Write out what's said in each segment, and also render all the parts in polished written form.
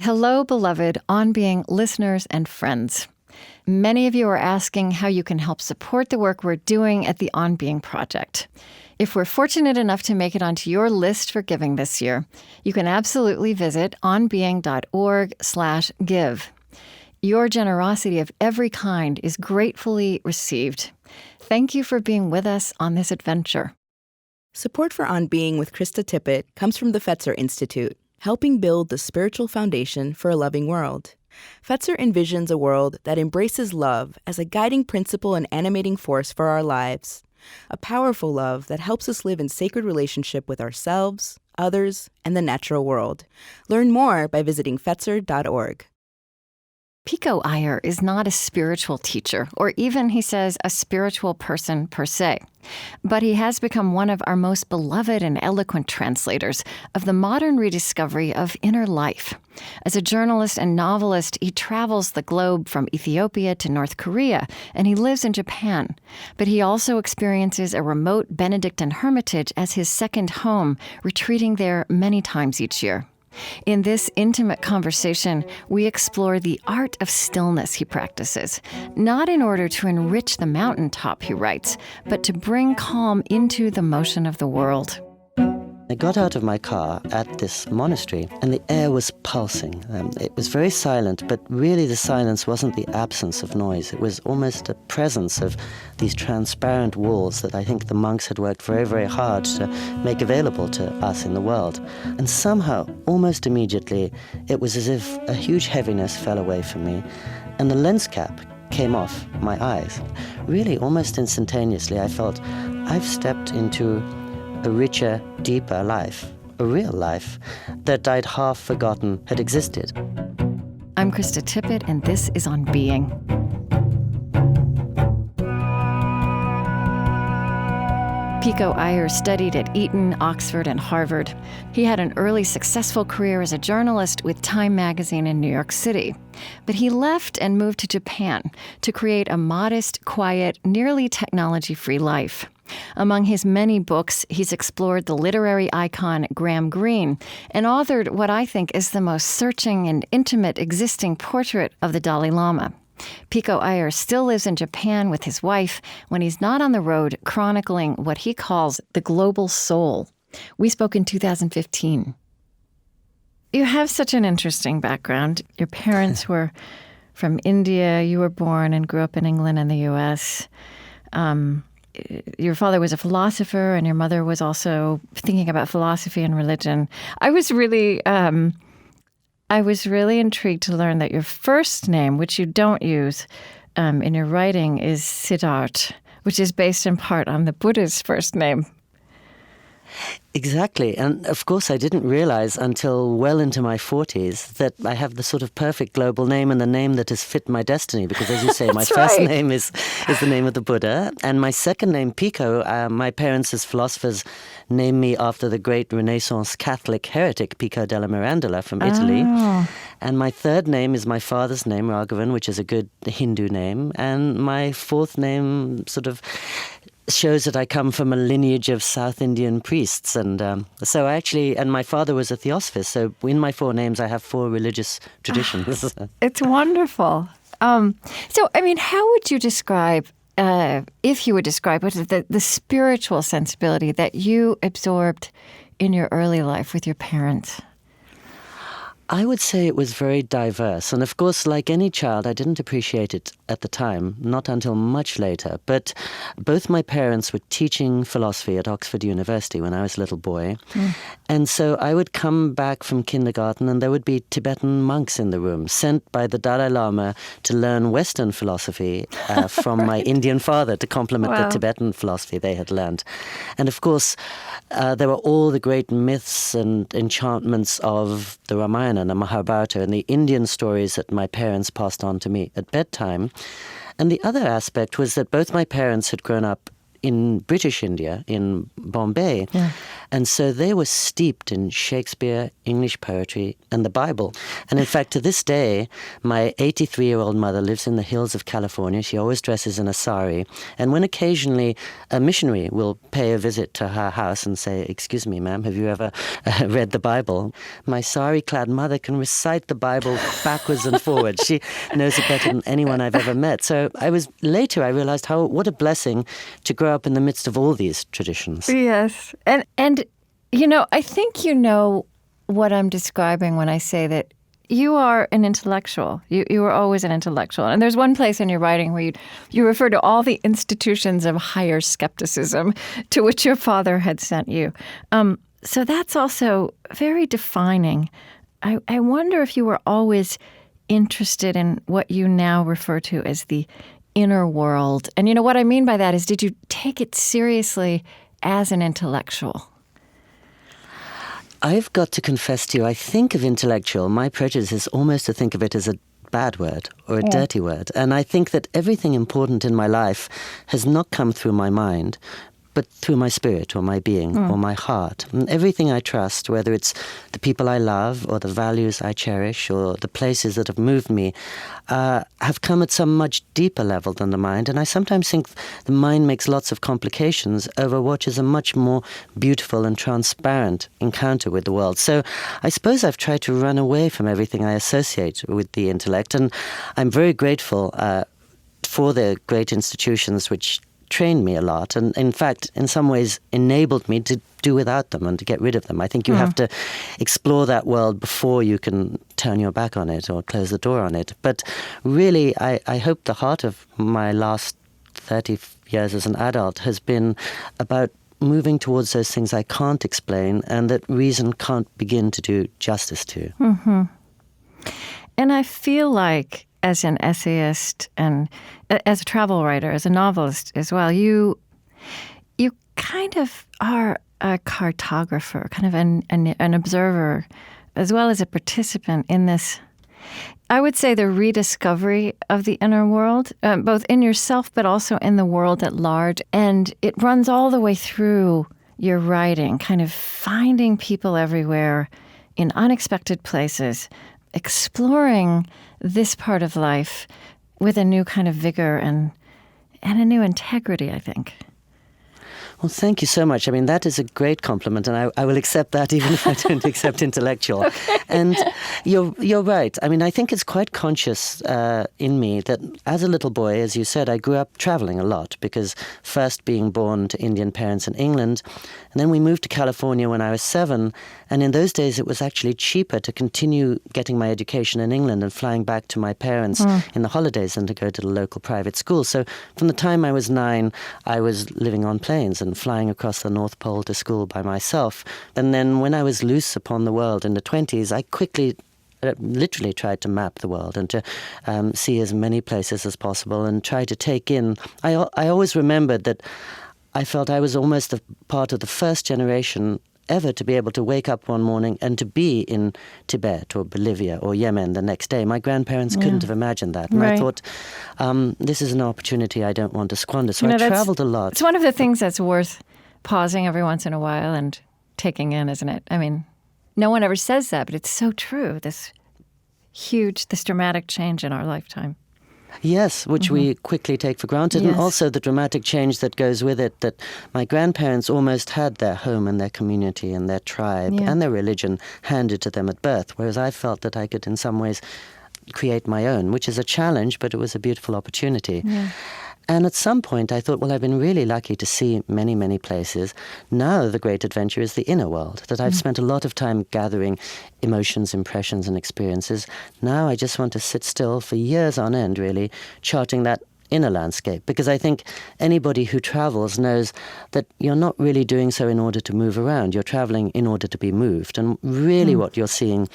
Hello, beloved On Being listeners and friends. Many of you are asking how you can help support the work we're doing at the On Being Project. If we're fortunate enough to make it onto your list for giving this year, you can absolutely visit onbeing.org/give. Your generosity of every kind is gratefully received. Thank you for being with us on this adventure. Support for On Being with Krista Tippett comes from the Fetzer Institute, helping build the spiritual foundation for a loving world. Fetzer envisions a world that embraces love as a guiding principle and animating force for our lives. A powerful love that helps us live in sacred relationship with ourselves, others, and the natural world. Learn more by visiting Fetzer.org. Pico Iyer is not a spiritual teacher, or even, he says, a spiritual person per se. But he has become one of our most beloved and eloquent translators of the modern rediscovery of inner life. As a journalist and novelist, he travels the globe from Ethiopia to North Korea, and he lives in Japan. But he also experiences a remote Benedictine hermitage as his second home, retreating there many times each year. In this intimate conversation, we explore the art of stillness he practices, not in order to enrich the mountaintop, he writes, but to bring calm into the motion of the world. I got out of my car at this monastery, and the air was pulsing. It was very silent, but really the silence wasn't the absence of noise. It was almost a presence of these transparent walls that I think the monks had worked very, very hard to make available to us in the world. And somehow, almost immediately, it was as if a huge heaviness fell away from me, and the lens cap came off my eyes. Really, almost instantaneously, I felt I've stepped into a richer, deeper life, a real life that I'd half forgotten had existed. I'm Krista Tippett, and this is On Being. Pico Iyer studied at Eton, Oxford, and Harvard. He had an early successful career as a journalist with Time magazine in New York City. But he left and moved to Japan to create a modest, quiet, nearly technology-free life. Among his many books, he's explored the literary icon Graham Greene and authored what I think is the most searching and intimate existing portrait of the Dalai Lama. Pico Iyer still lives in Japan with his wife when he's not on the road chronicling what he calls the global soul. We spoke in 2015. You have such an interesting background. Your parents were from India. You were born and grew up in England and the U.S. Your father was a philosopher, and your mother was also thinking about philosophy and religion. I was really intrigued to learn that your first name, which you don't use in your writing, is Siddharth, which is based in part on the Buddha's first name. Exactly. And of course, I didn't realize until well into my 40s that I have the sort of perfect global name and the name that has fit my destiny. Because as you say, my first name is the name of the Buddha. And my second name, Pico, my parents as philosophers named me after the great Renaissance Catholic heretic Pico della Mirandola from Italy. Oh. And my third name is my father's name, Raghavan, which is a good Hindu name. And my fourth name sort of shows that I come from a lineage of South Indian priests. And so I actually, and my father was a theosophist, so in my four names I have four religious traditions. It's wonderful. How would you describe, if you would describe it, the spiritual sensibility that you absorbed in your early life with your parents? I would say it was very diverse. And of course, like any child, I didn't appreciate it at the time, not until much later. But both my parents were teaching philosophy at Oxford University when I was a little boy. And so I would come back from kindergarten and there would be Tibetan monks in the room, sent by the Dalai Lama to learn Western philosophy from my Indian father to complement the Tibetan philosophy they had learned. And of course, there were all the great myths and enchantments of the Ramayana and the Mahabharata and the Indian stories that my parents passed on to me at bedtime. And the other aspect was that both my parents had grown up in British India, in Bombay. Yeah. And so they were steeped in Shakespeare, English poetry, and the Bible. And in fact, to this day, my 83-year-old mother lives in the hills of California. She always dresses in a sari. And when occasionally a missionary will pay a visit to her house and say, "Excuse me, ma'am, have you ever read the Bible?" my sari-clad mother can recite the Bible backwards and forwards. She knows it better than anyone I've ever met. So later I realized what a blessing to grow up in the midst of all these traditions. Yes. And I think you know what I'm describing when I say that you are an intellectual. You were always an intellectual. And there's one place in your writing where you refer to all the institutions of higher skepticism to which your father had sent you. So that's also very defining. I wonder if you were always interested in what you now refer to as the inner world. And what I mean by that is, did you take it seriously as an intellectual? I've got to confess to you, I think of intellectual, my prejudice is almost to think of it as a bad word or a dirty word. And I think that everything important in my life has not come through my mind, but through my spirit or my being or my heart. And everything I trust, whether it's the people I love or the values I cherish or the places that have moved me, have come at some much deeper level than the mind. And I sometimes think the mind makes lots of complications over what is a much more beautiful and transparent encounter with the world. So I suppose I've tried to run away from everything I associate with the intellect. And I'm very grateful for the great institutions which trained me a lot and, in fact, in some ways enabled me to do without them and to get rid of them. I think you have to explore that world before you can turn your back on it or close the door on it. But really, I hope the heart of my last 30 years as an adult has been about moving towards those things I can't explain and that reason can't begin to do justice to. Mm-hmm. And I feel like, as an essayist and as a travel writer, as a novelist as well, you kind of are a cartographer, kind of an observer, as well as a participant in this, I would say, the rediscovery of the inner world, both in yourself but also in the world at large. And it runs all the way through your writing, kind of finding people everywhere in unexpected places, exploring this part of life with a new kind of vigor and a new integrity, I think. Well, thank you so much. I mean, that is a great compliment, and I will accept that even if I don't accept intellectual. Okay. And you're right. I mean, I think it's quite conscious in me that as a little boy, as you said, I grew up traveling a lot because first being born to Indian parents in England, and then we moved to California when I was 7, and in those days it was actually cheaper to continue getting my education in England and flying back to my parents in the holidays than to go to the local private school. So from the time I was 9, I was living on planes and flying across the North Pole to school by myself. And then when I was loose upon the world in the 20s, I quickly literally tried to map the world and to see as many places as possible and try to take in. I always remembered that I felt I was almost a part of the first generation ever to be able to wake up one morning and to be in Tibet or Bolivia or Yemen the next day. My grandparents couldn't have imagined that. And I thought, this is an opportunity I don't want to squander. So I traveled a lot. It's one of the things that's worth pausing every once in a while and taking in, isn't it? I mean, no one ever says that, but it's so true, this dramatic change in our lifetime. Yes, which we quickly take for granted, and also the dramatic change that goes with it, that my grandparents almost had their home and their community and their tribe and their religion handed to them at birth, whereas I felt that I could in some ways create my own, which is a challenge, but it was a beautiful opportunity. Yeah. And at some point I thought, well, I've been really lucky to see many, many places. Now the great adventure is the inner world, that I've spent a lot of time gathering emotions, impressions, and experiences. Now I just want to sit still for years on end, really, charting that inner landscape, because I think anybody who travels knows that you're not really doing so in order to move around. You're traveling in order to be moved. And really what you're seeing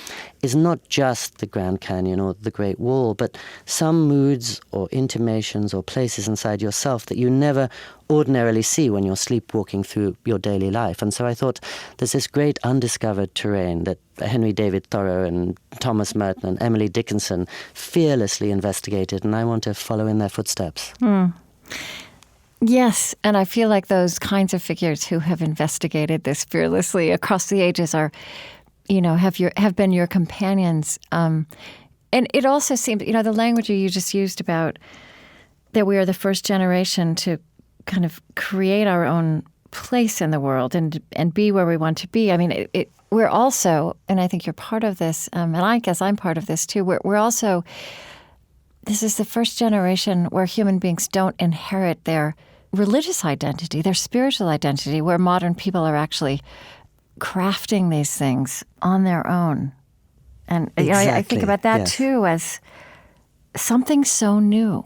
is not just the Grand Canyon or the Great Wall, but some moods or intimations or places inside yourself that you never ordinarily see when you're sleepwalking through your daily life. And so I thought there's this great undiscovered terrain that Henry David Thoreau and Thomas Merton and Emily Dickinson fearlessly investigated, and I want to follow in their footsteps. Yes, and I feel like those kinds of figures who have investigated this fearlessly across the ages are, have been your companions. And it also seems, the language you just used about that we are the first generation to kind of create our own place in the world and be where we want to be. I mean, we're also, and I think you're part of this, and I guess I'm part of this too. We're also, this is the first generation where human beings don't inherit their religious identity, their spiritual identity, where modern people are actually crafting these things on their own. And Exactly. I think about that Yes. too as something so new.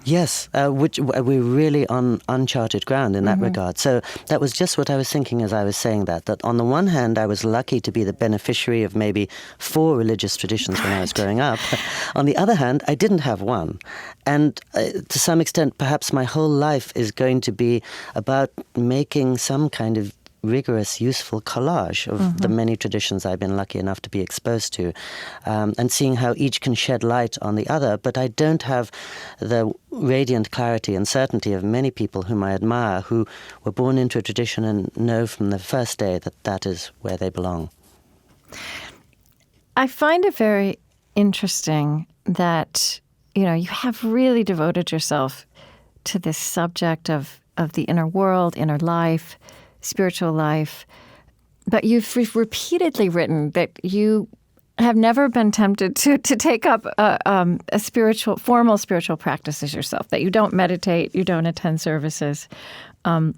Yes, which we're really on uncharted ground in that regard. So that was just what I was thinking as I was saying that on the one hand, I was lucky to be the beneficiary of maybe 4 religious traditions when I was growing up. On the other hand, I didn't have one. And to some extent, perhaps my whole life is going to be about making some kind of rigorous, useful collage of the many traditions I've been lucky enough to be exposed to, and seeing how each can shed light on the other. But I don't have the radiant clarity and certainty of many people whom I admire, who were born into a tradition and know from the first day that that is where they belong. I find it very interesting that, you have really devoted yourself to this subject of the inner world, inner life, spiritual life, but you've repeatedly written that you have never been tempted to take up a formal spiritual practices yourself, that you don't meditate, you don't attend services.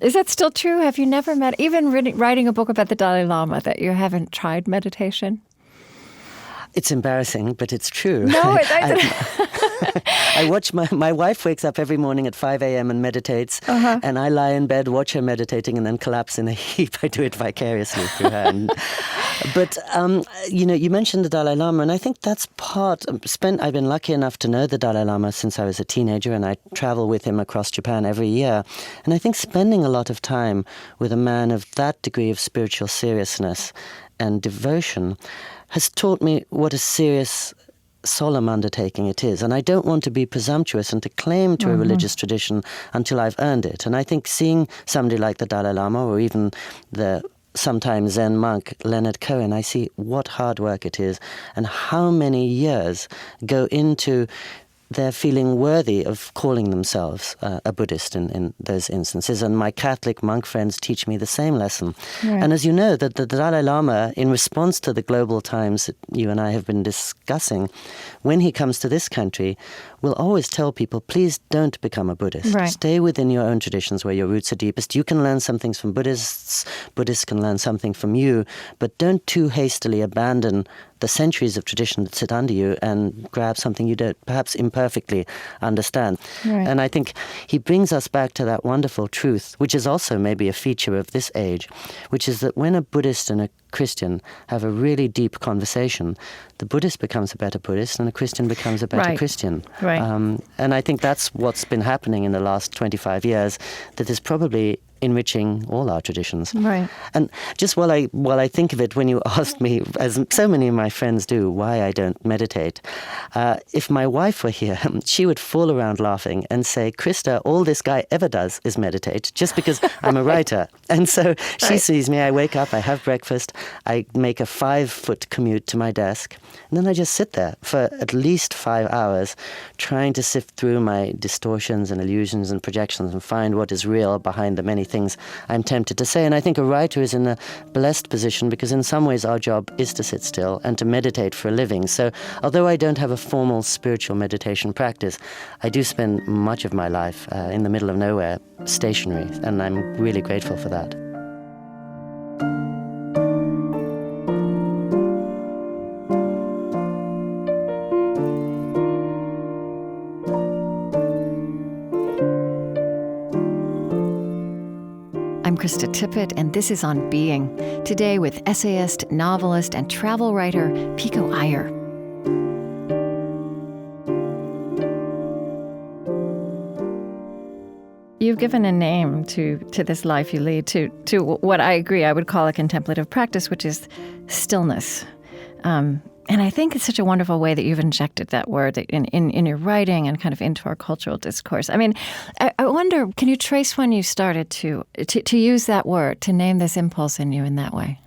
Is that still true? Have you never even writing a book about the Dalai Lama, that you haven't tried meditation? It's embarrassing, but it's true. No, I watch my wife wakes up every morning at 5 a.m. and meditates, and I lie in bed, watch her meditating, and then collapse in a heap. I do it vicariously through her. But, you mentioned the Dalai Lama, and I think that's part. I've been lucky enough to know the Dalai Lama since I was a teenager, and I travel with him across Japan every year. And I think spending a lot of time with a man of that degree of spiritual seriousness and devotion has taught me what a serious, solemn undertaking it is. And I don't want to be presumptuous and to claim to a religious tradition until I've earned it. And I think seeing somebody like the Dalai Lama, or even the sometimes Zen monk Leonard Cohen, I see what hard work it is and how many years go into their feeling worthy of calling themselves a Buddhist in those instances. And my Catholic monk friends teach me the same lesson. Right. And as you know, the Dalai Lama, in response to the global times that you and I have been discussing, when he comes to this country, will always tell people, please don't become a Buddhist. Right. Stay within your own traditions where your roots are deepest. You can learn some things from Buddhists. Buddhists can learn something from you. But don't too hastily abandon the centuries of tradition that sit under you and grab something you don't perhaps imperfectly understand. Right. And I think he brings us back to that wonderful truth, which is also maybe a feature of this age, which is that when a Buddhist and a Christian have a really deep conversation, the Buddhist becomes a better Buddhist and a Christian becomes a better Christian. Right. And I think that's what's been happening in the last 25 years that is probably enriching all our traditions. Right. And just while I think of it, when you asked me, as so many of my friends do, why I don't meditate, if my wife were here, she would fall around laughing and say, Krista, all this guy ever does is meditate, just because I'm a writer. And so she sees me, I wake up, I have breakfast, I make a 5-foot commute to my desk, and then I just sit there for at least 5 hours trying to sift through my distortions and illusions and projections and find what is real behind the many things I'm tempted to say. And I think a writer is in a blessed position because in some ways our job is to sit still and to meditate for a living. So although I don't have a formal spiritual meditation practice, I do spend much of my life in the middle of nowhere, stationary, and I'm really grateful for that. I'm Krista Tippett, and this is On Being, today with essayist, novelist, and travel writer Pico Iyer. You've given a name to this life you lead, to what I agree I would call a contemplative practice, which is stillness. And I think it's such a wonderful way that you've injected that word in your writing and kind of into our cultural discourse. I mean, I wonder, can you trace when you started to use that word, to name this impulse in you in that way?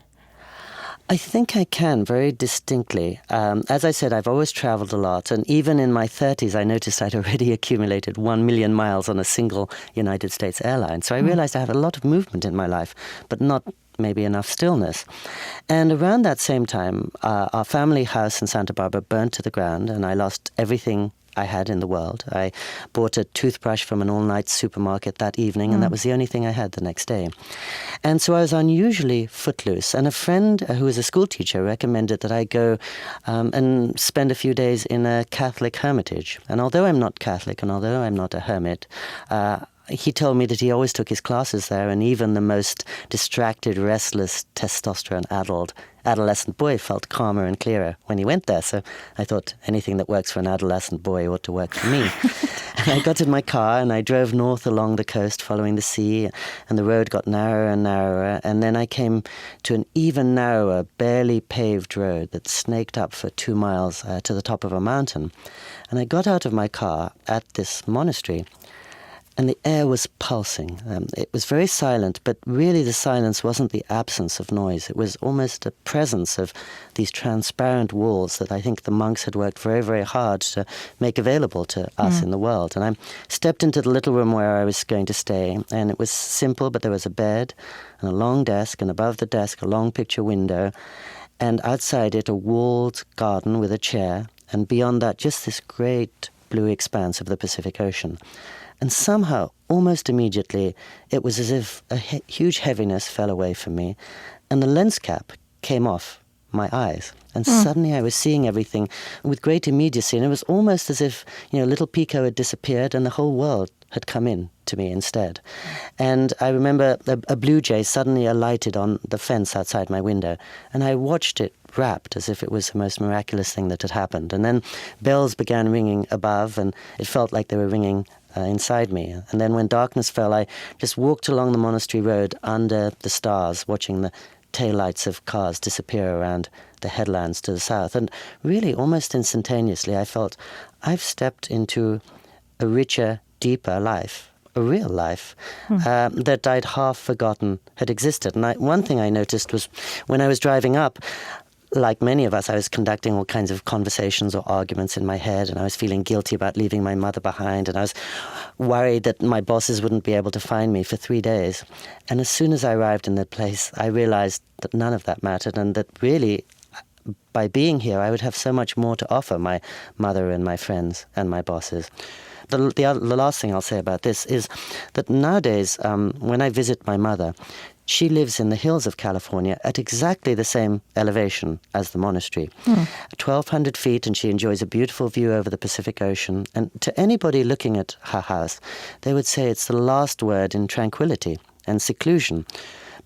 I think I can very distinctly. As I said, I've always traveled a lot, and even in my 30s, I noticed I'd already accumulated 1 million miles on a single United States airline. So I realized I had a lot of movement in my life, but not maybe enough stillness. And around that same time, our family house in Santa Barbara burned to the ground, and I lost everything I had in the world. I bought a toothbrush from an all-night supermarket that evening, and that was the only thing I had the next day. And so I was unusually footloose. And a friend who was a school teacher recommended that I go and spend a few days in a Catholic hermitage. And although I'm not Catholic, and although I'm not a hermit, he told me that he always took his classes there, and even the most distracted, restless, testosterone-addled adolescent boy felt calmer and clearer when he went there. So I thought anything that works for an adolescent boy ought to work for me. And I got in my car and I drove north along the coast following the sea, and the road got narrower and narrower. And then I came to an even narrower, barely paved road that snaked up for 2 miles to the top of a mountain. And I got out of my car at this monastery, and the air was pulsing. It was very silent, but really the silence wasn't the absence of noise. It was almost a presence of these transparent walls that I think the monks had worked very, very hard to make available to us in the world. And I stepped into the little room where I was going to stay, and it was simple, but there was a bed and a long desk, and above the desk a long picture window, and outside it a walled garden with a chair, and beyond that just this great blue expanse of the Pacific Ocean. And somehow, almost immediately, it was as if a huge heaviness fell away from me, and the lens cap came off my eyes. And suddenly I was seeing everything with great immediacy, and it was almost as if, little Pico had disappeared and the whole world had come in to me instead. And I remember a blue jay suddenly alighted on the fence outside my window, and I watched it wrapped as if it was the most miraculous thing that had happened. And then bells began ringing above, and it felt like they were ringing inside me. And then when darkness fell, I just walked along the monastery road under the stars, watching the taillights of cars disappear around the headlands to the south. And really, almost instantaneously, I felt I've stepped into a richer, deeper life, a real life, that I'd half forgotten had existed. And one thing I noticed was when I was driving up, like many of us, I was conducting all kinds of conversations or arguments in my head, and I was feeling guilty about leaving my mother behind, and I was worried that my bosses wouldn't be able to find me for 3 days. And as soon as I arrived in that place, I realized that none of that mattered, and that really, by being here, I would have so much more to offer my mother and my friends and my bosses. The last thing I'll say about this is that nowadays, when I visit my mother, she lives in the hills of California at exactly the same elevation as the monastery, 1,200 feet, and she enjoys a beautiful view over the Pacific Ocean. And to anybody looking at her house, they would say it's the last word in tranquility and seclusion.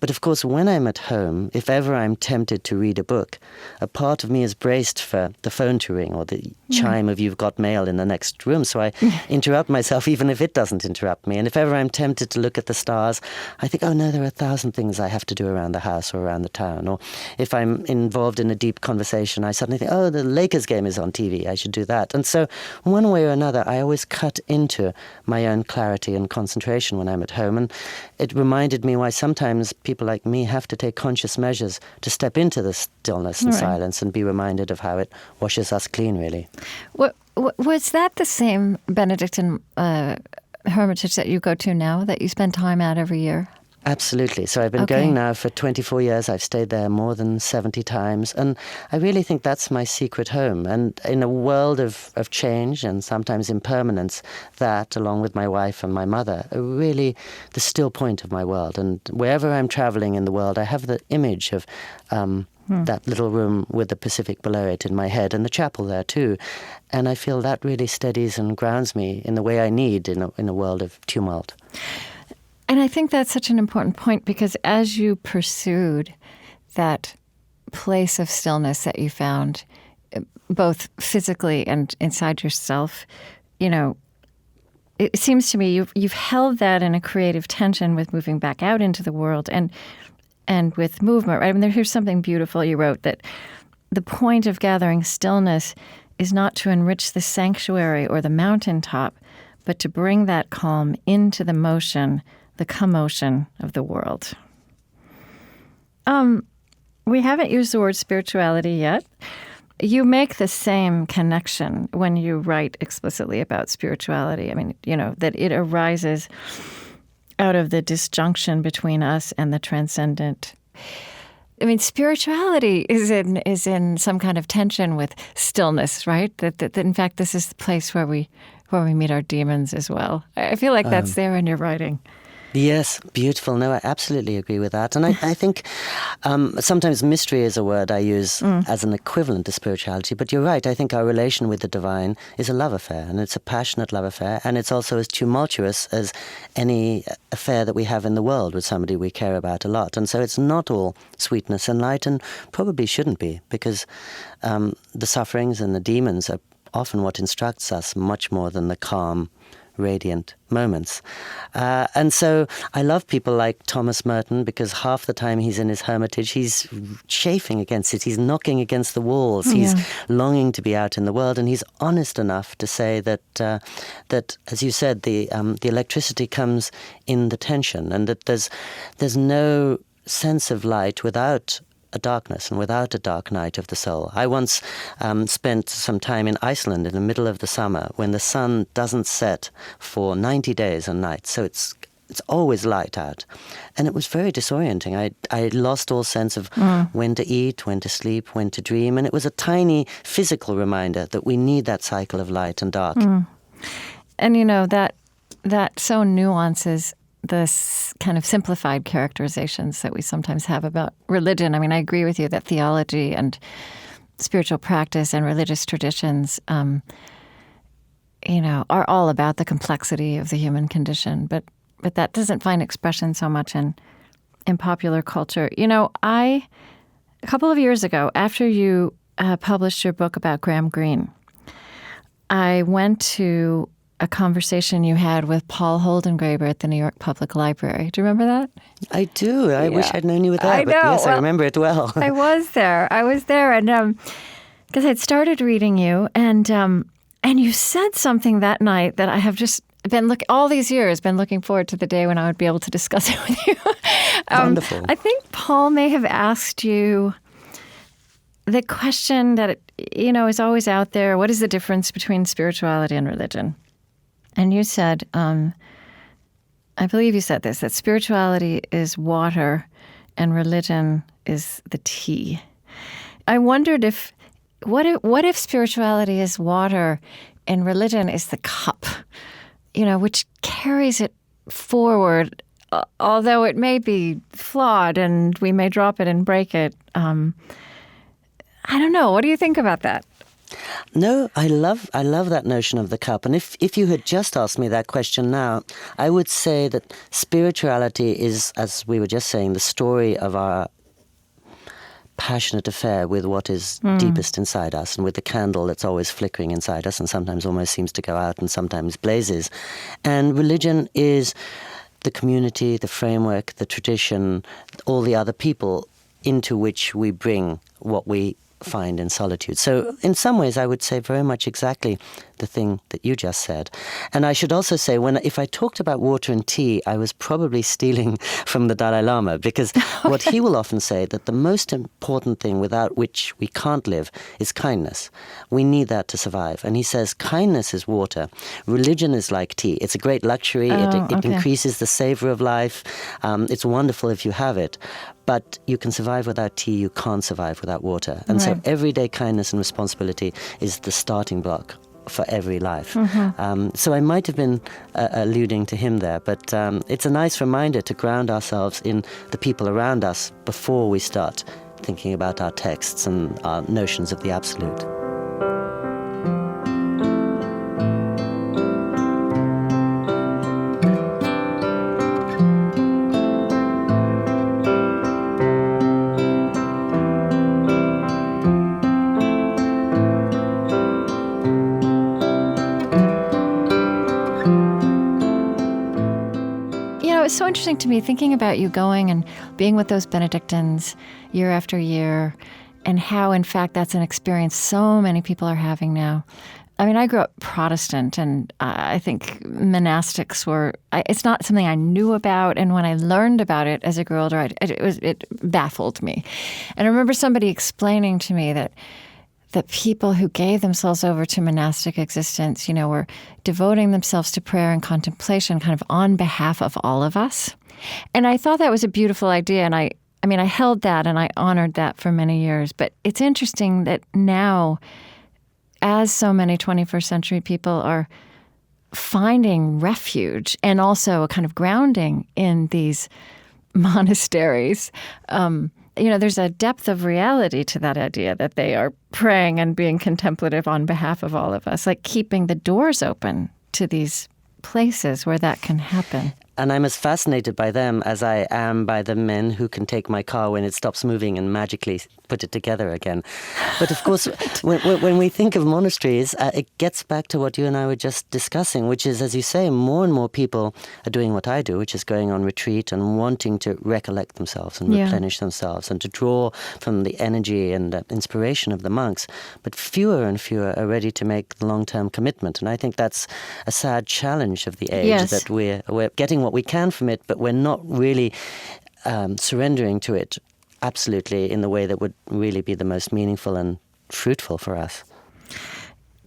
But of course, when I'm at home, if ever I'm tempted to read a book, a part of me is braced for the phone to ring or the chime of "You've got mail" in the next room. So I interrupt myself, even if it doesn't interrupt me. And if ever I'm tempted to look at the stars, I think, oh no, there are 1,000 things I have to do around the house or around the town. Or if I'm involved in a deep conversation, I suddenly think, oh, the Lakers game is on TV, I should do that. And so one way or another, I always cut into my own clarity and concentration when I'm at home. And it reminded me why sometimes people like me have to take conscious measures to step into the stillness and silence and be reminded of how it washes us clean, really. Was that the same Benedictine hermitage that you go to now, that you spend time at every year? Absolutely. So I've been going now for 24 years. I've stayed there more than 70 times. And I really think that's my secret home. And in a world of change and sometimes impermanence, that, along with my wife and my mother, are really the still point of my world. And wherever I'm traveling in the world, I have the image of that little room with the Pacific below it in my head, and the chapel there too. And I feel that really steadies and grounds me in the way I need in a world of tumult. And I think that's such an important point, because as you pursued that place of stillness that you found, both physically and inside yourself, it seems to me you've held that in a creative tension with moving back out into the world and with movement, right? I mean, here's something beautiful you wrote, that the point of gathering stillness is not to enrich the sanctuary or the mountaintop, but to bring that calm into the motion, the commotion of the world. We haven't used the word spirituality yet. You make the same connection when you write explicitly about spirituality. I mean, that it arises out of the disjunction between us and the transcendent. I mean, spirituality is in some kind of tension with stillness, right? That in fact, this is the place where we meet our demons as well. I feel like that's there in your writing. Yes, beautiful. No, I absolutely agree with that. And I think sometimes mystery is a word I use as an equivalent to spirituality. But you're right. I think our relation with the divine is a love affair, and it's a passionate love affair. And it's also as tumultuous as any affair that we have in the world with somebody we care about a lot. And so it's not all sweetness and light, and probably shouldn't be, because the sufferings and the demons are often what instructs us much more than the calm, radiant moments. And so I love people like Thomas Merton, because half the time he's in his hermitage, he's chafing against it. He's knocking against the walls. Yeah. He's longing to be out in the world. And he's honest enough to say that, as you said, the electricity comes in the tension, and that there's no sense of light without a darkness and without a dark night of the soul. I once spent some time in Iceland in the middle of the summer when the sun doesn't set for 90 days and nights, so it's always light out. And it was very disorienting. I lost all sense of when to eat, when to sleep, when to dream, and it was a tiny physical reminder that we need that cycle of light and dark. And that so nuances this kind of simplified characterizations that we sometimes have about religion. I mean, I agree with you that theology and spiritual practice and religious traditions, are all about the complexity of the human condition. But that doesn't find expression so much in popular culture. A couple of years ago, after you published your book about Graham Greene, I went to a conversation you had with Paul Holdengraber at the New York Public Library. Do you remember that? I do. I wish I'd known you were there, I but yes, I remember it well. I was there, and because I'd started reading you, and you said something that night that I have just been all these years been looking forward to the day when I would be able to discuss it with you. Wonderful. I think Paul may have asked you the question that is always out there: what is the difference between spirituality and religion? And you said, I believe you said this, that spirituality is water and religion is the tea. I wondered what if spirituality is water and religion is the cup, which carries it forward, although it may be flawed and we may drop it and break it. I don't know. What do you think about that? No, I love that notion of the cup. And if you had just asked me that question now, I would say that spirituality is, as we were just saying, the story of our passionate affair with what is deepest inside us, and with the candle that's always flickering inside us and sometimes almost seems to go out and sometimes blazes. And religion is the community, the framework, the tradition, all the other people into which we bring what we find in solitude. So in some ways, I would say very much exactly the thing that you just said. And I should also say, if I talked about water and tea, I was probably stealing from the Dalai Lama, because what he will often say, that the most important thing without which we can't live is kindness. We need that to survive. And he says, kindness is water. Religion is like tea. It's a great luxury. It increases the savor of life. It's wonderful if you have it. But you can survive without tea, you can't survive without water. And so everyday kindness and responsibility is the starting block for every life. So I might have been alluding to him there, but it's a nice reminder to ground ourselves in the people around us before we start thinking about our texts and our notions of the absolute. It's so interesting to me thinking about you going and being with those Benedictines year after year, and how, in fact, that's an experience so many people are having now. I mean, I grew up Protestant, and I think monastics were, it's not something I knew about, and when I learned about it as I grew older, it baffled me. And I remember somebody explaining to me that people who gave themselves over to monastic existence, were devoting themselves to prayer and contemplation kind of on behalf of all of us. And I thought that was a beautiful idea, and I held that and I honored that for many years. But it's interesting that now, as so many 21st century people are finding refuge and also a kind of grounding in these monasteries, there's a depth of reality to that idea that they are praying and being contemplative on behalf of all of us, like keeping the doors open to these places where that can happen. And I'm as fascinated by them as I am by the men who can take my car when it stops moving and magically put it together again. But of course, when we think of monasteries, it gets back to what you and I were just discussing, which is, as you say, more and more people are doing what I do, which is going on retreat and wanting to recollect themselves and replenish themselves and to draw from the energy and inspiration of the monks. But fewer and fewer are ready to make the long-term commitment. And I think that's a sad challenge of the age, that we're getting what we can from it, but we're not really surrendering to it absolutely in the way that would really be the most meaningful and fruitful for us.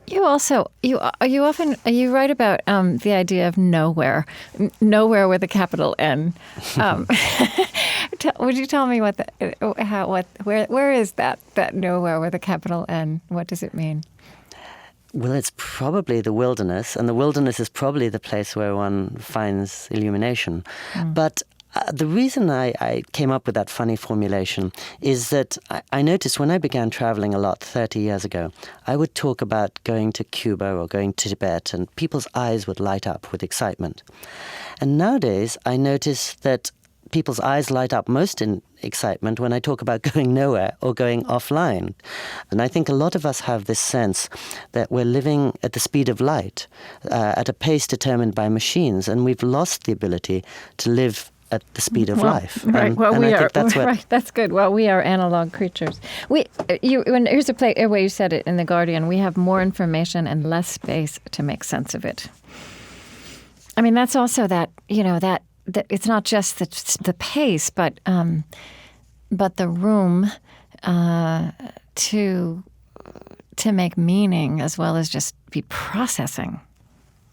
You also, you write about the idea of nowhere with a capital N. Would you tell me where is that nowhere with a capital N? What does it mean? Well, it's probably the wilderness, and the wilderness is probably the place where one finds illumination. But the reason I came up with that funny formulation is that I noticed when I began traveling a lot 30 years ago, I would talk about going to Cuba or going to Tibet, and people's eyes would light up with excitement. And nowadays, I notice that people's eyes light up most in excitement when I talk about going nowhere or going offline. And I think a lot of us have this sense that we're living at the speed of light, at a pace determined by machines, and we've lost the ability to live at the speed of life. Right. Right. That's good. Well, we are analog creatures. Here's a way you said it in The Guardian. We have more information and less space to make sense of it. I mean, that's also that it's not just the pace, but the room to make meaning as well as just be processing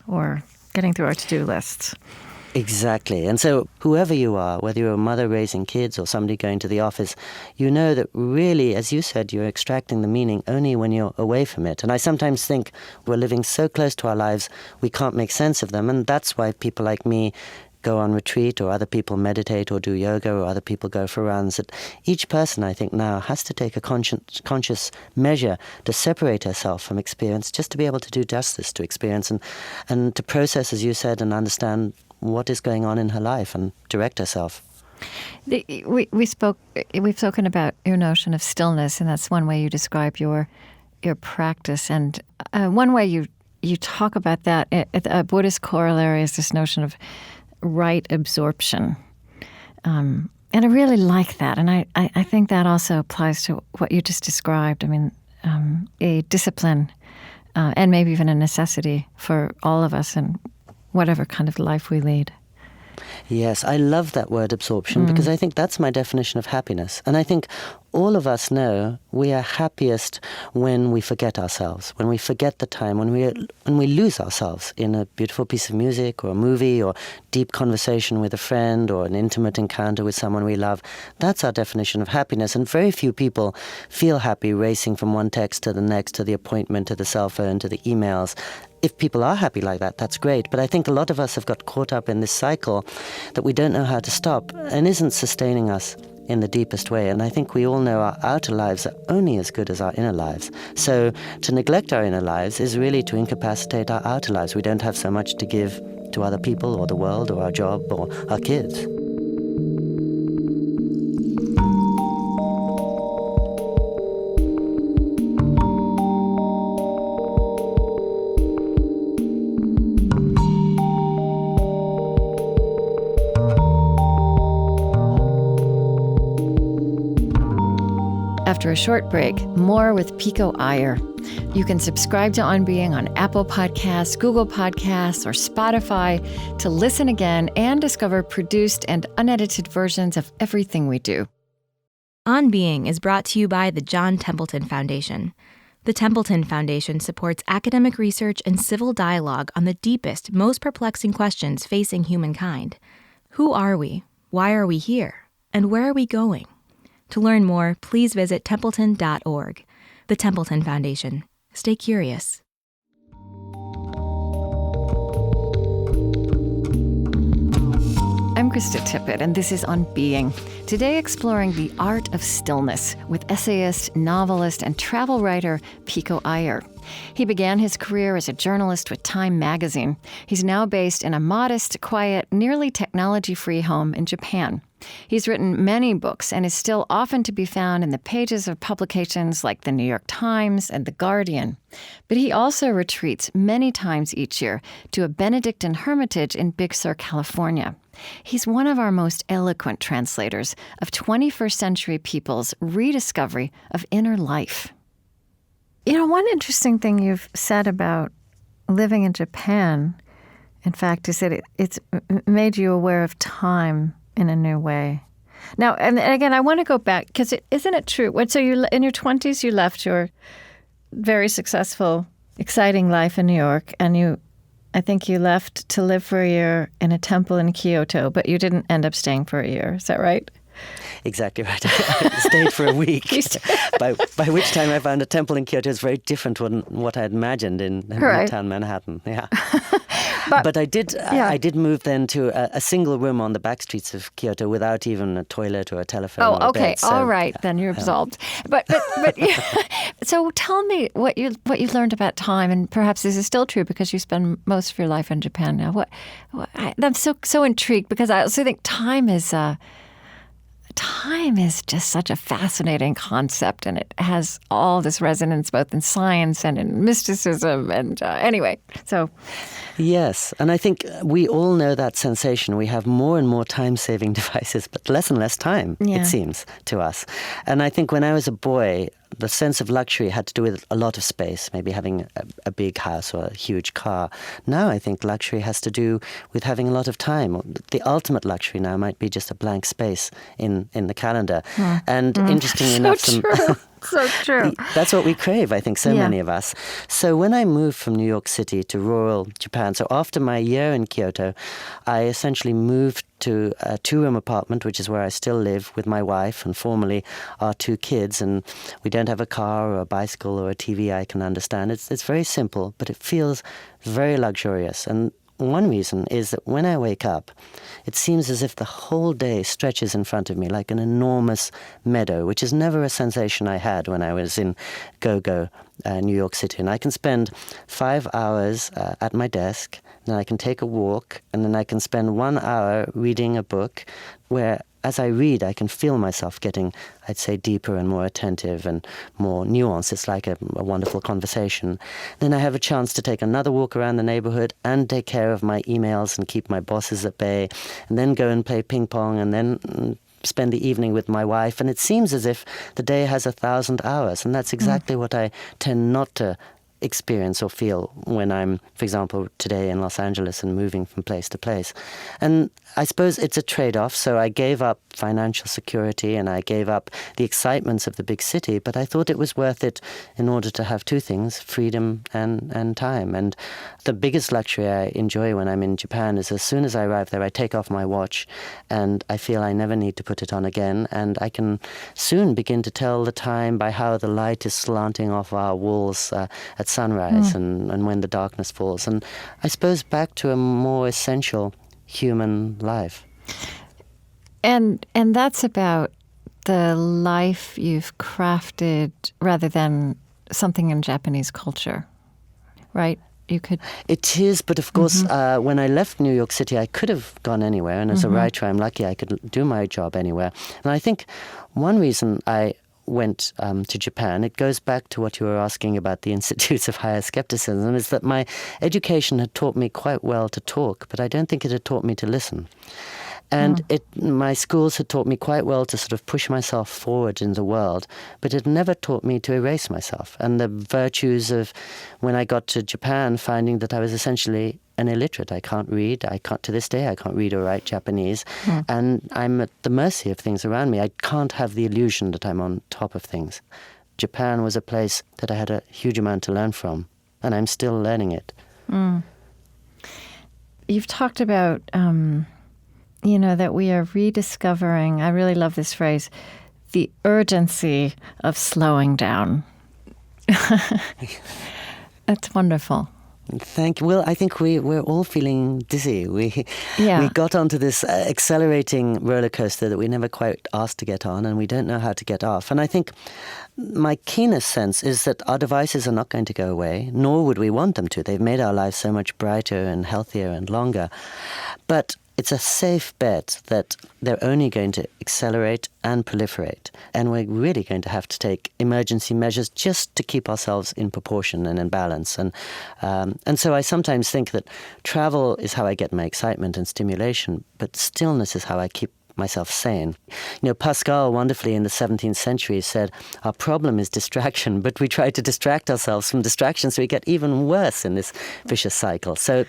or getting through our to-do lists. Exactly. And so whoever you are, whether you're a mother raising kids or somebody going to the office, you know that really, as you said, you're extracting the meaning only when you're away from it. And I sometimes think we're living so close to our lives, we can't make sense of them. And that's why people like me go on retreat, or other people meditate or do yoga, or other people go for runs. That each person, I think, now has to take a conscious measure to separate herself from experience, just to be able to do justice to experience and to process, as you said, and understand what is going on in her life and direct herself. We've spoken about your notion of stillness, and that's one way you describe your practice. And one way you talk about that, a Buddhist corollary is this notion of right absorption. And I really like that. And I think that also applies to what you just described. I mean, a discipline and maybe even a necessity for all of us and whatever kind of life we lead. Yes, I love that word absorption because I think that's my definition of happiness. And I think all of us know we are happiest when we forget ourselves, when we forget the time, when we lose ourselves in a beautiful piece of music or a movie or deep conversation with a friend or an intimate encounter with someone we love. That's our definition of happiness. And very few people feel happy racing from one text to the next, to the appointment, to the cell phone, to the emails. If people are happy like that, that's great. But I think a lot of us have got caught up in this cycle that we don't know how to stop and isn't sustaining us in the deepest way. And I think we all know our outer lives are only as good as our inner lives. So to neglect our inner lives is really to incapacitate our outer lives. We don't have so much to give to other people or the world or our job or our kids. after a short break, more with Pico Iyer. You can subscribe to On Being on Apple Podcasts, Google Podcasts, or Spotify to listen again and discover produced and unedited versions of everything we do. On Being is brought to you by the John Templeton Foundation. The Templeton Foundation supports academic research and civil dialogue on the deepest, most perplexing questions facing humankind. Who are we? Why are we here? And where are we going? To learn more, please visit templeton.org. The Templeton Foundation. Stay curious. I'm Krista Tippett, and this is On Being. Today exploring the art of stillness with essayist, novelist, and travel writer Pico Iyer. He began his career as a journalist with Time magazine. He's now based in a modest, quiet, nearly technology-free home in Japan. He's written many books and is still often to be found in the pages of publications like The New York Times and The Guardian. But he also retreats many times each year to a Benedictine hermitage in Big Sur, California. He's one of our most eloquent translators of 21st century people's rediscovery of inner life. You know, one interesting thing you've said about living in Japan, in fact, is that it's made you aware of time in a new way. Now, and again, I want to go back, because isn't it true? So in your 20s, you left your very successful, exciting life in New York, and I think you left to live for a year in a temple in Kyoto, but you didn't end up staying for a year. Is that right? Exactly right. I stayed for a week, by which time I found a temple in Kyoto is very different from what I had imagined in Midtown Manhattan. Yeah. But I did move then to a single room on the back streets of Kyoto without even a toilet or a telephone. Oh, okay. Bed, so, all right. Then you're absolved. But so tell me what you learned about time, and perhaps this is still true because you spend most of your life in Japan now. I'm so intrigued, because I also think time is just such a fascinating concept, and it has all this resonance both in science and in mysticism. And anyway, so. Yes, and I think we all know that sensation. We have more and more time-saving devices, but less and less time, it seems, to us. And I think when I was a boy, the sense of luxury had to do with a lot of space, maybe having a big house or a huge car. Now I think luxury has to do with having a lot of time. The ultimate luxury now might be just a blank space in the calendar. And interestingly enough, So true. That's what we crave, I think, many of us. So when I moved from New York City to rural Japan, so after my year in Kyoto, I essentially moved to a two-room apartment, which is where I still live with my wife and formerly our two kids. And we don't have a car or a bicycle or a TV I can understand. It's very simple, but it feels very luxurious. And one reason is that when I wake up, it seems as if the whole day stretches in front of me like an enormous meadow, which is never a sensation I had when I was in Go-Go, New York City. And I can spend 5 hours at my desk, then I can take a walk, and then I can spend 1 hour reading a book where, as I read, I can feel myself getting, I'd say, deeper and more attentive and more nuanced. It's like a wonderful conversation. Then I have a chance to take another walk around the neighborhood and take care of my emails and keep my bosses at bay, and then go and play ping pong, and then spend the evening with my wife. And it seems as if the day has 1,000 hours, and that's exactly what I tend not to experience or feel when I'm, for example, today in Los Angeles and moving from place to place. And I suppose it's a trade-off. So I gave up financial security and I gave up the excitements of the big city, but I thought it was worth it in order to have two things, freedom and time. And the biggest luxury I enjoy when I'm in Japan is as soon as I arrive there, I take off my watch and I feel I never need to put it on again. And I can soon begin to tell the time by how the light is slanting off our walls at sunrise and when the darkness falls. And I suppose back to a more essential human life. And that's about the life you've crafted rather than something in Japanese culture, right? It is, but of course, when I left New York City, I could have gone anywhere. And as a writer, I'm lucky I could do my job anywhere. And I think one reason I went to Japan, it goes back to what you were asking about the Institutes of Higher Skepticism, is that my education had taught me quite well to talk, but I don't think it had taught me to listen. And my schools had taught me quite well to sort of push myself forward in the world, but it never taught me to erase myself. And the virtues of when I got to Japan, finding that I was essentially an illiterate. I can't read. To this day, I can't read or write Japanese. And I'm at the mercy of things around me. I can't have the illusion that I'm on top of things. Japan was a place that I had a huge amount to learn from, and I'm still learning it. You've talked about, that we are rediscovering, I really love this phrase, the urgency of slowing down. That's wonderful. Thank you. Well, I think we're all feeling dizzy. We got onto this accelerating roller coaster that we never quite asked to get on, and we don't know how to get off. And I think my keenest sense is that our devices are not going to go away, nor would we want them to. They've made our lives so much brighter and healthier and longer. But it's a safe bet that they're only going to accelerate and proliferate. And we're really going to have to take emergency measures just to keep ourselves in proportion and in balance. And so I sometimes think that travel is how I get my excitement and stimulation, but stillness is how I keep myself sane. Pascal wonderfully in the 17th century said, our problem is distraction, but we try to distract ourselves from distraction, so we get even worse in this vicious cycle. So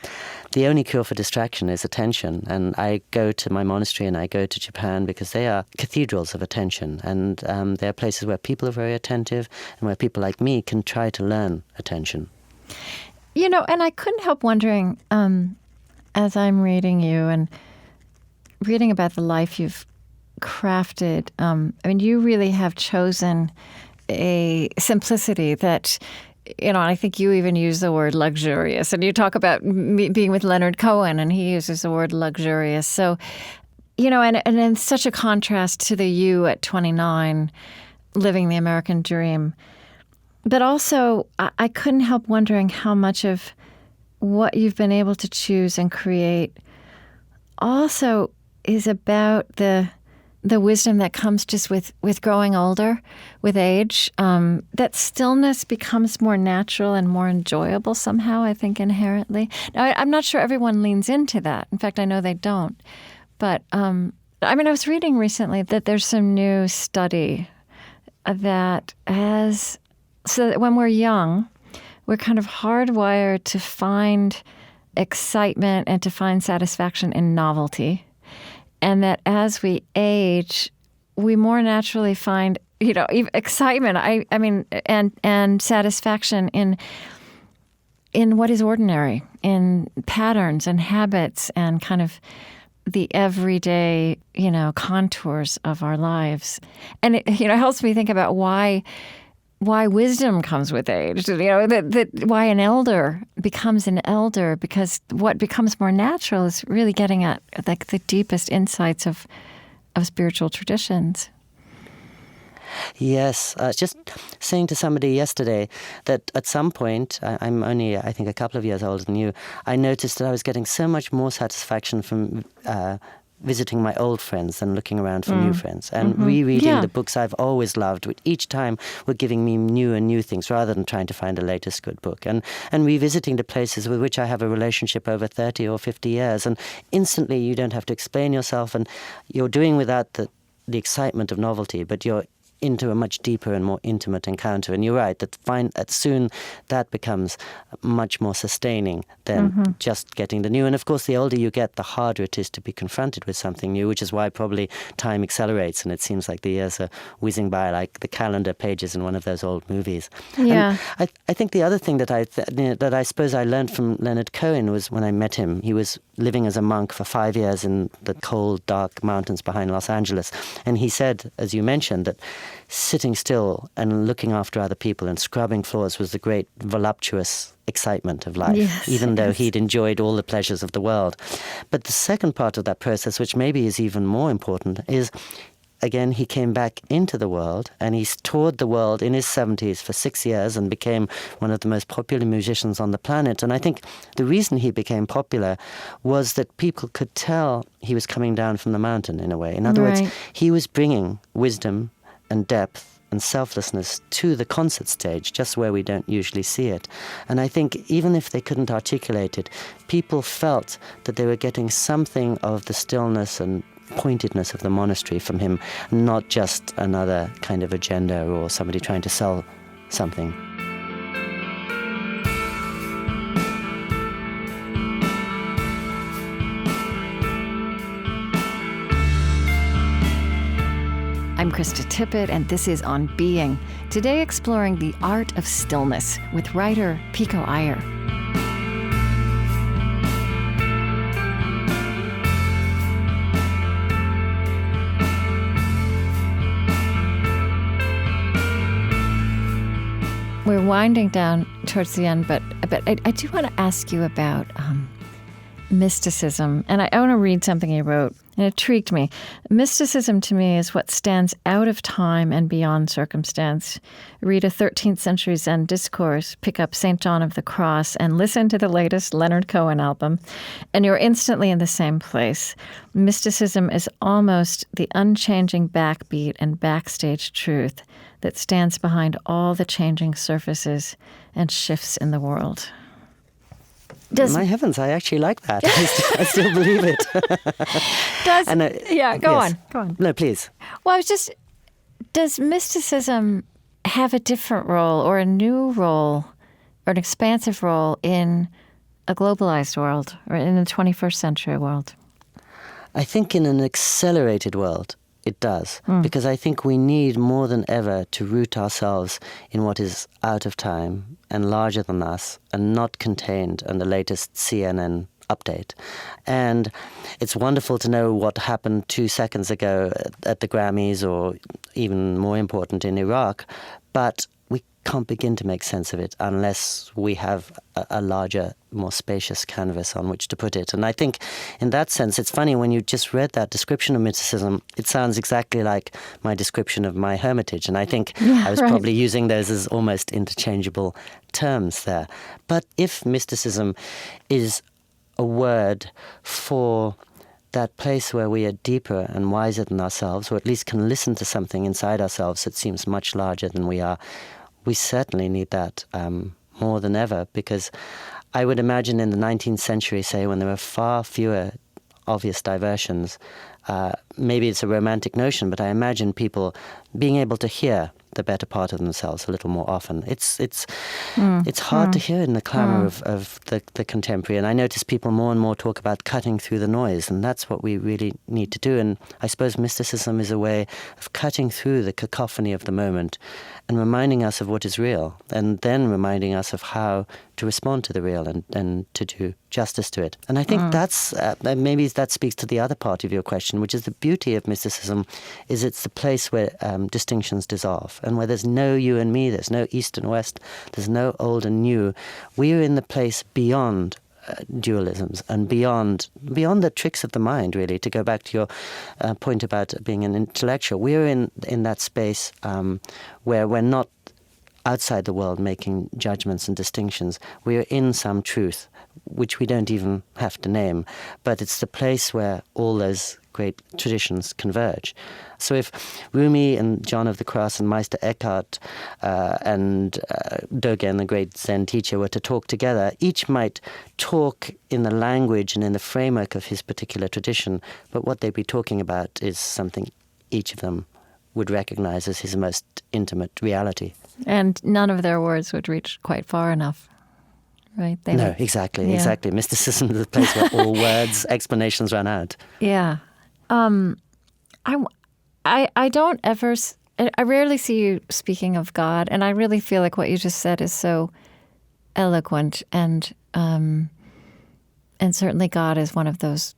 the only cure for distraction is attention. And I go to my monastery and I go to Japan because they are cathedrals of attention. And they are places where people are very attentive and where people like me can try to learn attention. And I couldn't help wondering, as I'm reading you and reading about the life you've crafted, you really have chosen a simplicity that, I think you even use the word luxurious. And you talk about being with Leonard Cohen, and he uses the word luxurious. So, and in such a contrast to the you at 29, living the American dream. But also, I couldn't help wondering how much of what you've been able to choose and create also is about the wisdom that comes just with growing older, with age. That stillness becomes more natural and more enjoyable somehow, I think, inherently. Now, I'm not sure everyone leans into that. In fact, I know they don't. But, I was reading recently that there's some new study that so that when we're young, we're kind of hardwired to find excitement and to find satisfaction in novelty. And that as we age, we more naturally find, excitement. And satisfaction in what is ordinary, in patterns and habits, and kind of the everyday, contours of our lives. And it, helps me think about why wisdom comes with age. That why an elder becomes an elder, because what becomes more natural is really getting at like the deepest insights of spiritual traditions. Yes. I was just saying to somebody yesterday that at some point, I'm only, I think, a couple of years older than you, I noticed that I was getting so much more satisfaction from visiting my old friends than looking around for new friends, and rereading the books I've always loved, which each time were giving me new and new things rather than trying to find the latest good book, and revisiting the places with which I have a relationship over 30 or 50 years, and instantly you don't have to explain yourself, and you're doing without the excitement of novelty, but you're into a much deeper and more intimate encounter. And you're right, that soon that becomes much more sustaining than just getting the new. And of course, the older you get, the harder it is to be confronted with something new, which is why probably time accelerates and it seems like the years are whizzing by like the calendar pages in one of those old movies. Yeah. And I think the other thing that I suppose I learned from Leonard Cohen was when I met him. He was living as a monk for 5 years in the cold, dark mountains behind Los Angeles. And he said, as you mentioned, that sitting still and looking after other people and scrubbing floors was the great voluptuous excitement of life, even though he'd enjoyed all the pleasures of the world. But the second part of that process, which maybe is even more important, is, again, he came back into the world and he toured the world in his 70s for 6 years and became one of the most popular musicians on the planet. And I think the reason he became popular was that people could tell he was coming down from the mountain in a way. In other words, he was bringing wisdom and depth and selflessness to the concert stage, just where we don't usually see it. And I think even if they couldn't articulate it, people felt that they were getting something of the stillness and pointedness of the monastery from him, not just another kind of agenda or somebody trying to sell something. I'm Krista Tippett, and this is On Being. Today exploring the art of stillness with writer Pico Iyer. We're winding down towards the end, but I do want to ask you about mysticism. And I want to read something you wrote, and it intrigued me. Mysticism to me is what stands out of time and beyond circumstance. Read a 13th century Zen discourse, pick up St. John of the Cross, and listen to the latest Leonard Cohen album, and you're instantly in the same place. Mysticism is almost the unchanging backbeat and backstage truth that stands behind all the changing surfaces and shifts in the world. My heavens, I actually like that. I still believe it. Go on. No, please. Well, does mysticism have a different role or a new role or an expansive role in a globalized world or in the 21st century world? I think in an accelerated world, it does, because I think we need more than ever to root ourselves in what is out of time and larger than us and not contained in the latest CNN update. And it's wonderful to know what happened 2 seconds ago at the Grammys, or even more important in Iraq, but we can't begin to make sense of it unless we have a larger, more spacious canvas on which to put it. And I think in that sense, it's funny, when you just read that description of mysticism, it sounds exactly like my description of my hermitage. And I think I was probably using those as almost interchangeable terms there. But if mysticism is a word for that place where we are deeper and wiser than ourselves, or at least can listen to something inside ourselves that seems much larger than we are, we certainly need that more than ever, because I would imagine in the 19th century, say, when there were far fewer obvious diversions, maybe it's a romantic notion, but I imagine people being able to hear the better part of themselves a little more often. It's hard to hear in the clamor of the contemporary, and I notice people more and more talk about cutting through the noise, and that's what we really need to do. And I suppose mysticism is a way of cutting through the cacophony of the moment and reminding us of what is real, and then reminding us of how to respond to the real and to do justice to it. And I think that's maybe that speaks to the other part of your question, which is the beauty of mysticism, is it's the place where distinctions dissolve, and where there's no you and me, there's no east and west, there's no old and new. We're in the place beyond dualisms and beyond the tricks of the mind, really, to go back to your point about being an intellectual. We're in that space where we're not outside the world making judgments and distinctions. We're in some truth, which we don't even have to name, but it's the place where all those great traditions converge. So if Rumi and John of the Cross and Meister Eckhart and Dogen, the great Zen teacher, were to talk together, each might talk in the language and in the framework of his particular tradition, but what they'd be talking about is something each of them would recognize as his most intimate reality. And none of their words would reach quite far enough, right? Exactly. Mysticism is the place where all words, explanations run out. Yeah. I don't ever, I rarely see you speaking of God, and I really feel like what you just said is so eloquent, and certainly God is one of those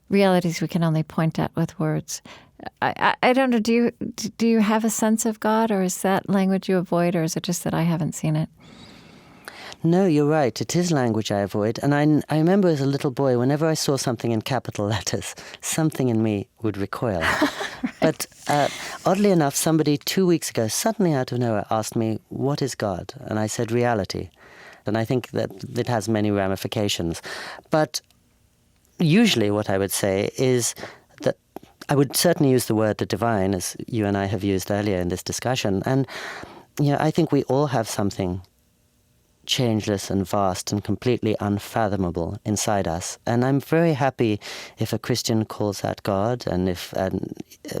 realities we can only point at with words. I don't know, do you have a sense of God, or is that language you avoid, or is it just that I haven't seen it? No, you're right. It is language I avoid. And I remember as a little boy, whenever I saw something in capital letters, something in me would recoil. But oddly enough, somebody 2 weeks ago, suddenly out of nowhere, asked me, what is God? And I said, reality. And I think that it has many ramifications. But usually what I would say is that I would certainly use the word the divine, as you and I have used earlier in this discussion. And I think we all have something changeless and vast and completely unfathomable inside us. And I'm very happy if a Christian calls that God, and if a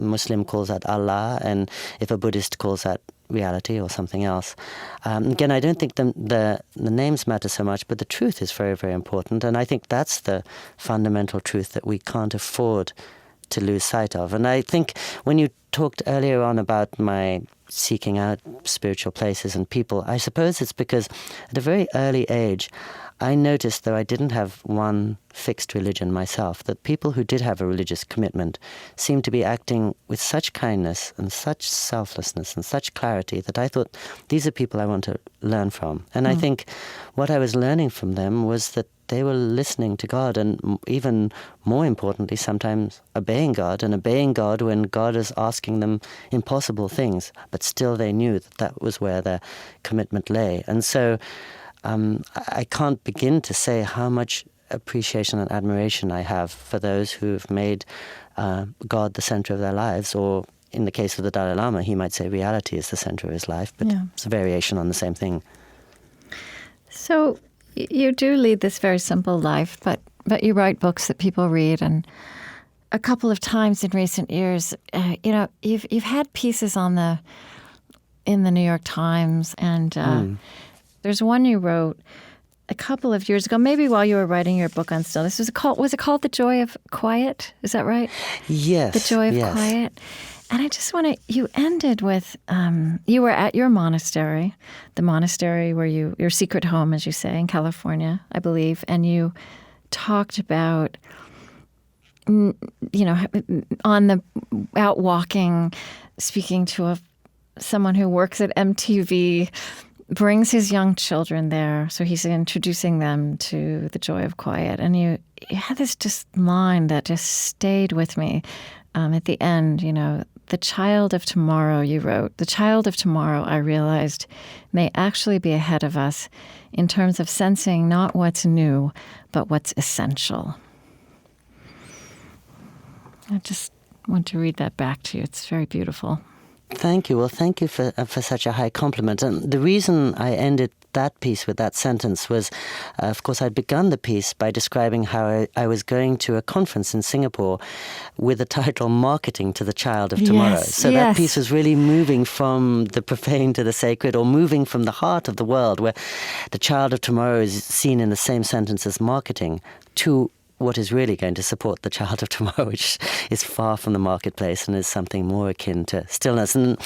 Muslim calls that Allah, and if a Buddhist calls that reality or something else. Again, I don't think the names matter so much, but the truth is very, very important. And I think that's the fundamental truth that we can't afford to lose sight of. And I think when you talked earlier on about my seeking out spiritual places and people, I suppose it's because at a very early age, I noticed, though I didn't have one fixed religion myself, that people who did have a religious commitment seemed to be acting with such kindness and such selflessness and such clarity that I thought, these are people I want to learn from. And I think what I was learning from them was that they were listening to God, and even more importantly, sometimes obeying God, and obeying God when God is asking them impossible things, but still they knew that that was where their commitment lay. And so I can't begin to say how much appreciation and admiration I have for those who've made God the center of their lives, or in the case of the Dalai Lama, he might say reality is the center of his life, but it's a variation on the same thing. So you do lead this very simple life, but you write books that people read, and a couple of times in recent years, you've had pieces in the New York Times, and there's one you wrote a couple of years ago, maybe while you were writing your book on stillness. Was it called The Joy of Quiet? Is that right? Yes. The Joy of Quiet. And I just want to, you ended with, you were at your monastery, the monastery where your secret home, as you say, in California, I believe, and you talked about, on the out walking, speaking to someone who works at MTV, brings his young children there, so he's introducing them to the joy of quiet. And you had this just line that just stayed with me at the end, the child of tomorrow, you wrote, the child of tomorrow, I realized, may actually be ahead of us in terms of sensing not what's new, but what's essential. I just want to read that back to you. It's very beautiful. Thank you. Well, thank you for such a high compliment. And the reason I ended that piece with that sentence was, of course, I'd begun the piece by describing how I was going to a conference in Singapore with the title Marketing to the Child of Tomorrow. That piece was really moving from the profane to the sacred, or moving from the heart of the world, where the child of tomorrow is seen in the same sentence as marketing, to what is really going to support the child of tomorrow, which is far from the marketplace and is something more akin to stillness. And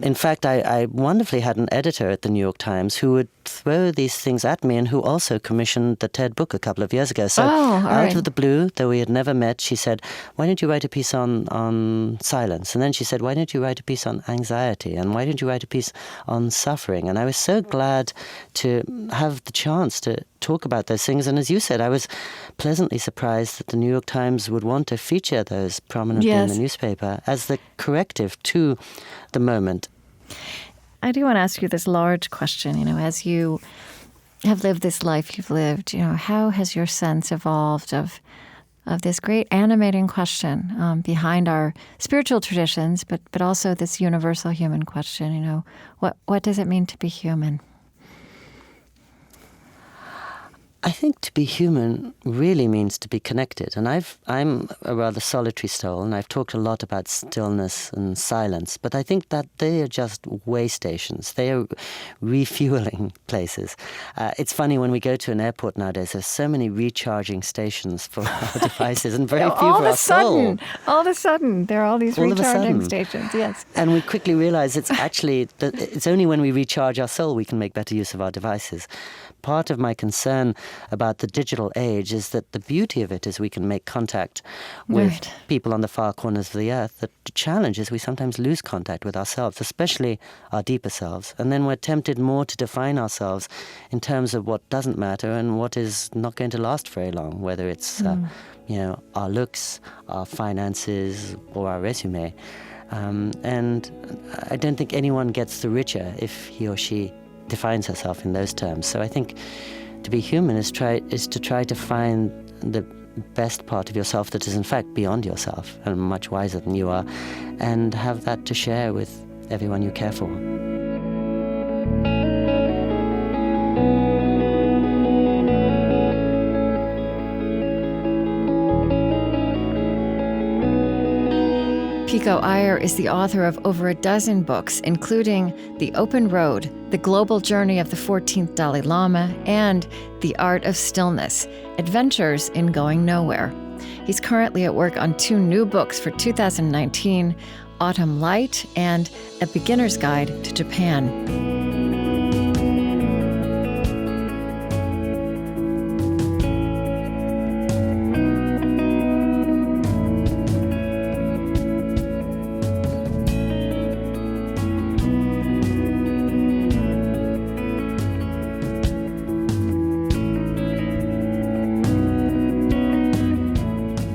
in fact, I wonderfully had an editor at the New York Times who would throw these things at me, and who also commissioned the TED book a couple of years ago. So out of the blue, though we had never met, she said, why don't you write a piece on silence? And then she said, why don't you write a piece on anxiety? And why don't you write a piece on suffering? And I was so glad to have the chance to talk about those things. And as you said, I was pleasantly surprised that the New York Times would want to feature those prominently in the newspaper as the corrective to the moment. I do want to ask you this large question, as you have lived this life you've lived, how has your sense evolved of this great animating question behind our spiritual traditions, but also this universal human question, what does it mean to be human? I think to be human really means to be connected. And I'm a rather solitary soul, and I've talked a lot about stillness and silence, but I think that they are just way stations. They are refueling places. It's funny, when we go to an airport nowadays, there's so many recharging stations for our devices, and very few for our soul. All of a sudden, there are all these recharging stations, yes. And we quickly realize it's actually, it's only when we recharge our soul we can make better use of our devices. Part of my concern about the digital age is that the beauty of it is we can make contact with people on the far corners of the earth. The challenge is we sometimes lose contact with ourselves, especially our deeper selves. And then we're tempted more to define ourselves in terms of what doesn't matter and what is not going to last very long, whether it's our looks, our finances, or our resume. And I don't think anyone gets the richer if he or she defines herself in those terms. So I think to be human is to try to find the best part of yourself that is in fact beyond yourself and much wiser than you are, and have that to share with everyone you care for. Pico Iyer is the author of over a dozen books, including The Open Road, The Global Journey of the 14th Dalai Lama, and The Art of Stillness, Adventures in Going Nowhere. He's currently at work on 2 new books for 2019, Autumn Light and A Beginner's Guide to Japan.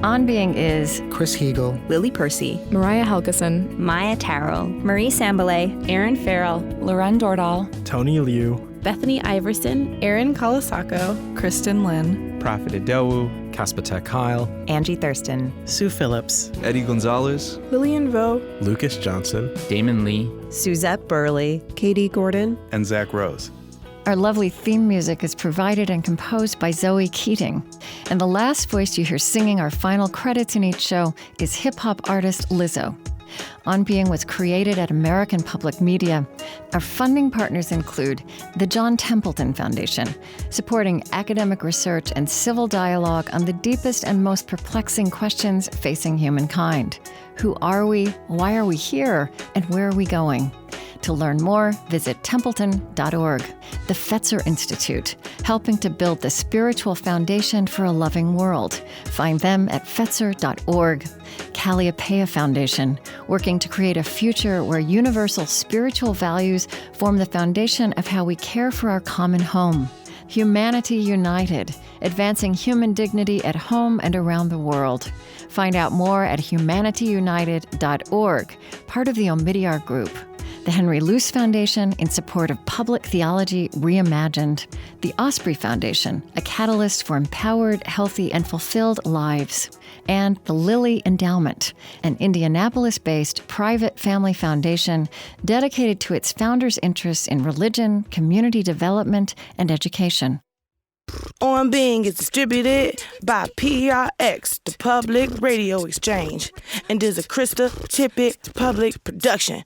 On Being is Chris Hegel, Lily Percy, Mariah Helgeson, Maya Tarrell, Marie Sambalay, Aaron Farrell, Loren Dordal, Tony Liu, Bethany Iverson, Erin Kalasako, Kristen Lynn, Prophet Adewu, Kaspatek Kyle, Angie Thurston, Sue Phillips, Eddie Gonzalez, Lillian Vo, Lucas Johnson, Damon Lee, Suzette Burley, Katie Gordon, and Zach Rose. Our lovely theme music is provided and composed by Zoe Keating. And the last voice you hear singing our final credits in each show is hip-hop artist Lizzo. On Being was created at American Public Media. Our funding partners include the John Templeton Foundation, supporting academic research and civil dialogue on the deepest and most perplexing questions facing humankind. Who are we? Why are we here? And where are we going? To learn more, visit templeton.org. The Fetzer Institute, helping to build the spiritual foundation for a loving world. Find them at fetzer.org. Calliopeia Foundation, working to create a future where universal spiritual values form the foundation of how we care for our common home. Humanity United, advancing human dignity at home and around the world. Find out more at humanityunited.org, part of the Omidyar Group. The Henry Luce Foundation, in support of public theology reimagined. The Osprey Foundation, a catalyst for empowered, healthy, and fulfilled lives. And the Lilly Endowment, an Indianapolis-based private family foundation dedicated to its founders' interests in religion, community development, and education. On Being is distributed by PRX, the Public Radio Exchange, and is a Krista Tippett public production.